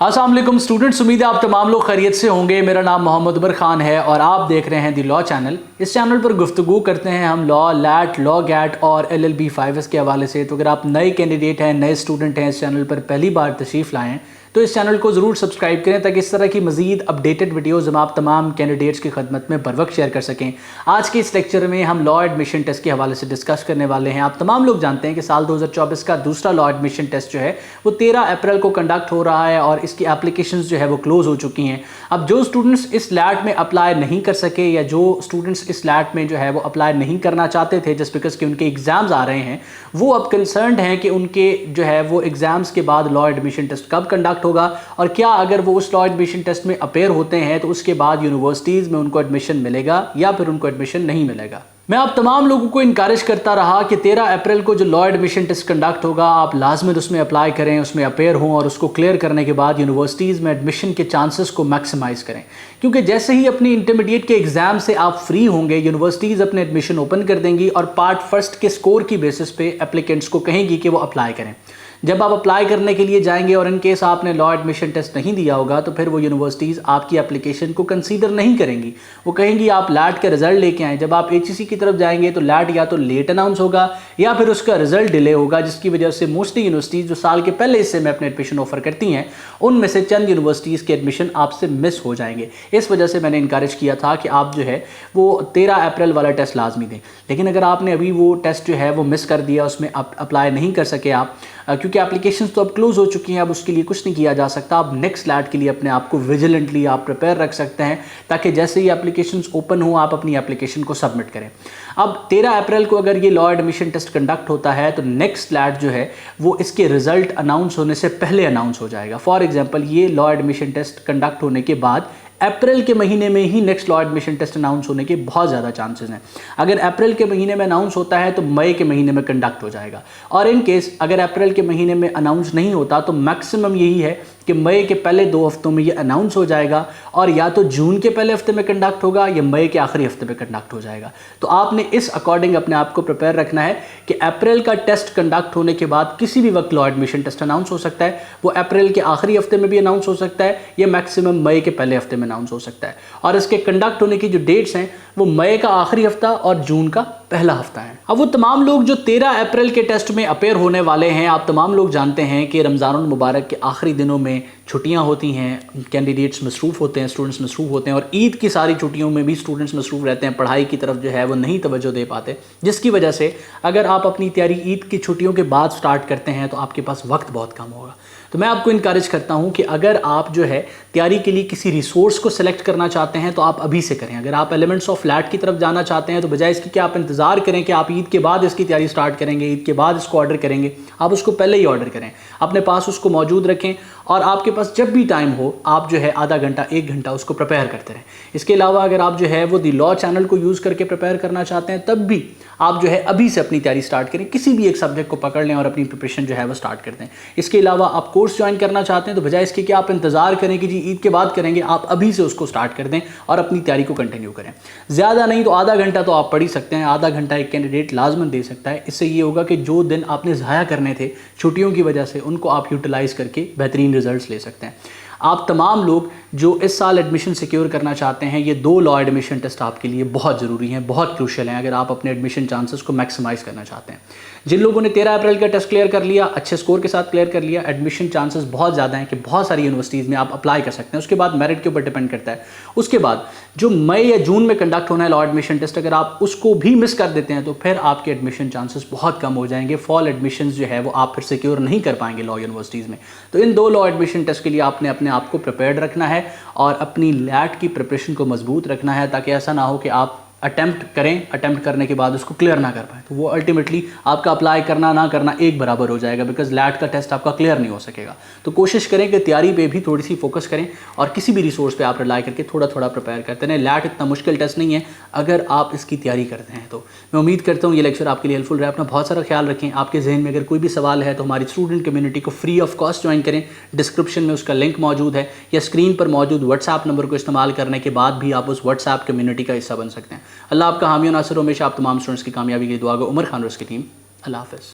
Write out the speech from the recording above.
अस्सलाम वालेकुम स्टूडेंट्स, उम्मीद है आप तमाम लोग खैरियत से होंगे। मेरा नाम मोहम्मद उमर खान है और आप देख रहे हैं दी लॉ चैनल। इस चैनल पर गुफ्तगू करते हैं हम लॉ, लैट, लॉ गैट और LLB 5S के हवाले से। तो अगर आप नए कैंडिडेट हैं, नए स्टूडेंट हैं, इस चैनल पर पहली बार तशरीफ़ लाएँ तो इस चैनल को ज़रूर सब्सक्राइब करें ताकि इस तरह की मज़ीद अपडेटेड वीडियोज़ हम आप तमाम कैंडिडेट्स की खदमत में बर वक्त शेयर कर सकें। आज के इस लेक्चर में हम लॉ एडमिशन टेस्ट के हवाले से डिस्कस करने वाले हैं। आप तमाम लोग जानते हैं कि साल 2024 का दूसरा लॉ एडमिशन टेस्ट जो है वो 13 अप्रैल को कंडक्ट हो रहा है और इसकी एप्लीकेशंस जो है वो क्लोज़ हो चुकी हैं। अब जो स्टूडेंट्स इस लैट में अप्लाई नहीं कर सके या जो स्टूडेंट्स इस लैट में जो है वो अप्लाई नहीं करना चाहते थे जस्ट बिकॉज कि उनके एग्ज़ाम्स आ रहे हैं, वो अब कंसर्न्ड हैं कि उनके जो है वो एग्ज़ाम्स के बाद लॉ एडमिशन टेस्ट कब कंडक्ट होगा और क्या अगर वो उस लॉ एडमिशन टेस्ट में अपेयर होते हैं तो उसके बाद यूनिवर्सिटीज़ में उनको एडमिशन मिलेगा या फिर उनको एडमिशन नहीं मिलेगा। मैं आप तमाम लोगों को इनकरेज करता रहा कि 13 अप्रैल को जो लॉ एडमिशन टेस्ट कंडक्ट होगा आप लाजमन उसमें अप्लाई करें, उसमें अपेयर हों और उसको क्लियर करने के बाद यूनिवर्सिटीज़ में एडमिशन के चांसेस को मैक्सिमाइज़ करें। क्योंकि जैसे ही अपनी इंटरमीडिएट के एग्ज़ाम से आप फ्री होंगे, यूनिवर्सिटीज़ अपने एडमिशन ओपन कर देंगी और पार्ट फर्स्ट के स्कोर की बेसिस पे एप्लीकेंट्स को कहेंगी कि वो अप्लाई करें। जब आप अप्लाई करने के लिए जाएंगे और इन केस आपने लॉ एडमिशन टेस्ट नहीं दिया होगा तो फिर वो यूनिवर्सिटीज़ आपकी एप्लीकेशन को कंसीडर नहीं करेंगी। वो कहेंगी आप लैट का रिजल्ट लेके आएँ। जब आप HEC की तरफ जाएंगे तो लैट या तो लेट अनाउंस होगा या फिर उसका रिजल्ट डिले होगा, जिसकी वजह से मोस्टली यूनिवर्सिटीज़ जो साल के पहले हिस्से में अपने एडमिशन ऑफर करती हैं उनमें से चंद यूनिवर्सिटीज़ के एडमिशन आपसे मिस हो जाएंगे। इस वजह से मैंने इनकरेज किया था कि आप जो है वो 13 अप्रैल वाला टेस्ट लाजमी दें। लेकिन अगर आपने अभी वो टेस्ट जो है वो मिस कर दिया, उसमें अप्लाई नहीं कर सके आप, क्योंकि एप्लीकेशंस तो अब क्लोज हो चुकी हैं, अब उसके लिए कुछ नहीं किया जा सकता। आप नेक्स्ट लैट के लिए अपने आप को विजिलेंटली आप प्रिपेयर रख सकते हैं ताकि जैसे ही एप्लीकेशंस ओपन हो आप अपनी एप्लीकेशन को सबमिट करें। अब 13 अप्रैल को अगर ये लॉ एडमिशन टेस्ट कंडक्ट होता है तो नेक्स्ट लैट जो है वो इसके रिजल्ट अनाउंस होने से पहले अनाउंस हो जाएगा। फॉर एग्जाम्पल ये लॉ एडमिशन टेस्ट कंडक्ट होने के बाद अप्रैल के महीने में ही next law admission test announce होने के बहुत ज़्यादा चांसेस हैं। अगर अप्रैल के महीने में अनाउंस होता है तो मई के महीने में कंडक्ट हो जाएगा, और इन केस अगर अप्रैल के महीने में अनाउंस नहीं होता तो मैक्सिमम यही है कि मई के पहले 2 हफ्तों में ये अनाउंस हो जाएगा और या तो जून के पहले हफ्ते में कंडक्ट होगा या मई के आखिरी हफ्ते में कंडक्ट हो जाएगा। तो आपने इस अकॉर्डिंग अपने आप को प्रिपेयर रखना है कि अप्रैल का टेस्ट कंडक्ट होने के बाद किसी भी वक्त लॉ एडमिशन टेस्ट अनाउंस हो सकता है। वो अप्रैल के आखिरी हफ्ते में भी अनाउंस हो सकता है या मैक्सिमम मई के पहले हफ्ते में अनाउंस हो सकता है। और इसके कंडक्ट होने की जो डेट्स हैं वो मई का आखिरी हफ्ता और जून का पहला हफ्ता है। अब वो तमाम लोग जो 13 अप्रैल के टेस्ट में अपेयर होने वाले हैं, आप तमाम लोग जानते हैं कि रमज़ानुल मुबारक के आखिरी दिनों में छुट्टियां होती हैं, कैंडिडेट्स मसरूफ़ होते हैं, स्टूडेंट्स मसरूफ़ होते हैं और ईद की सारी छुट्टियों में भी स्टूडेंट्स मसरूफ़ रहते हैं, पढ़ाई की तरफ जो है वो नहीं तवज्जो दे पाते, जिसकी वजह से अगर आप अपनी तैयारी ईद की छुट्टियों के बाद स्टार्ट करते हैं तो आपके पास वक्त बहुत कम होगा। तो मैं आपको इनकरेज करता हूं कि अगर आप जो है तैयारी के लिए किसी रिसोर्स को सेलेक्ट करना चाहते हैं तो आप अभी से करें। अगर आप एलिमेंट्स ऑफ लैट की तरफ जाना चाहते हैं तो बजाय इसकी कि आप इंतज़ार करें कि आप ईद के बाद इसकी तैयारी स्टार्ट करेंगे, ईद के बाद इसको ऑर्डर करेंगे, आप उसको पहले ही ऑर्डर करें, अपने पास उसको मौजूद रखें और आपके पास जब भी टाइम हो आप जो है आधा घंटा 1 घंटा उसको प्रिपेयर करते रहें। इसके अलावा अगर आप जो है वो दी लॉ चैनल को यूज़ करके प्रिपेयर करना चाहते हैं तब भी आप जो है अभी से अपनी तैयारी स्टार्ट करें, किसी भी एक सब्जेक्ट को पकड़ लें और अपनी प्रिपरेशन जो है वो स्टार्ट कर दें। इसके अलावा आप कोर्स ज्वाइन करना चाहते हैं तो बजाय इसके कि आप इंतज़ार करें कि जी ईद के बाद करेंगे, आप अभी से उसको स्टार्ट कर दें और अपनी तैयारी को कंटिन्यू करें। ज़्यादा नहीं तो आधा घंटा तो आप पढ़ ही सकते हैं, आधा घंटा एक कैंडिडेट लाजमन दे सकता है। इससे ये होगा कि जो दिन आपने ज़ाया करने थे छुट्टियों की वजह से उनको आप यूटिलाइज़ करके बेहतरीन रिजल्ट्स ले सकते हैं। आप तमाम लोग जो इस साल एडमिशन सिक्योर करना चाहते हैं, ये 2 लॉ एडमिशन टेस्ट आपके लिए बहुत ज़रूरी हैं, बहुत क्रूशियल हैं अगर आप अपने एडमिशन चांसेस को मैक्सिमाइज़ करना चाहते हैं। जिन लोगों ने 13 अप्रैल का टेस्ट क्लियर कर लिया, अच्छे स्कोर के साथ क्लियर कर लिया, एडमिशन चांसेस बहुत ज़्यादा हैं कि बहुत सारी यूनिवर्सिटीज़ में आप अप्लाई कर सकते हैं। उसके बाद मेरिट के ऊपर डिपेंड करता है। उसके बाद जो मई या जून में कंडक्ट होना है लॉ एडमिशन टेस्ट, अगर आप उसको भी मिस कर देते हैं तो फिर आपके एडमिशन चांसेस बहुत कम हो जाएंगे। फॉल एडमिशन जो है वो आप फिर सिक्योर नहीं कर पाएंगे लॉ यूनिवर्सिटीज़ में। तो इन 2 लॉ एडमिशन टेस्ट के लिए आपने अपने आप को प्रिपेयर्ड रखना है और अपनी लैट की प्रिपरेशन को मजबूत रखना है ताकि ऐसा ना हो कि आप अटेम्प्ट करें, अटेम्प्ट करने के बाद उसको क्लियर ना कर पाए तो वो अल्टीमेटली आपका अप्लाई करना ना करना एक बराबर हो जाएगा, बिकॉज लैट का टेस्ट आपका क्लियर नहीं हो सकेगा। तो कोशिश करें कि तैयारी पे भी थोड़ी सी फोकस करें और किसी भी रिसोर्स पे आप रिलाई करके थोड़ा थोड़ा प्रिपेयर करते रहें। लैट इतना मुश्किल टेस्ट नहीं है अगर आप इसकी तैयारी करते हैं। तो मैं उम्मीद करता हूँ ये लेक्चर आपके लिए हेल्पफुल रहे। अपना बहुत सारा ख्याल रखें। आपके जहन में अगर कोई भी सवाल है तो हमारी स्टूडेंट कम्युनिटी को फ्री ऑफ कॉस्ट ज्वाइन करें। डिस्क्रिप्शन में उसका लिंक मौजूद है या स्क्रीन पर मौजूद व्हाट्सएप नंबर को इस्तेमाल करने के बाद भी आप उस व्हाट्सएप कम्युनिटी का हिस्सा बन सकते हैं। अल्लाह आपका हामी नासिर हमेशा आप तमाम स्टूडेंट्स की कामयाबी के लिए दुआ गो। उमर खान और उसकी टीम। अल्लाह हाफ़िज़।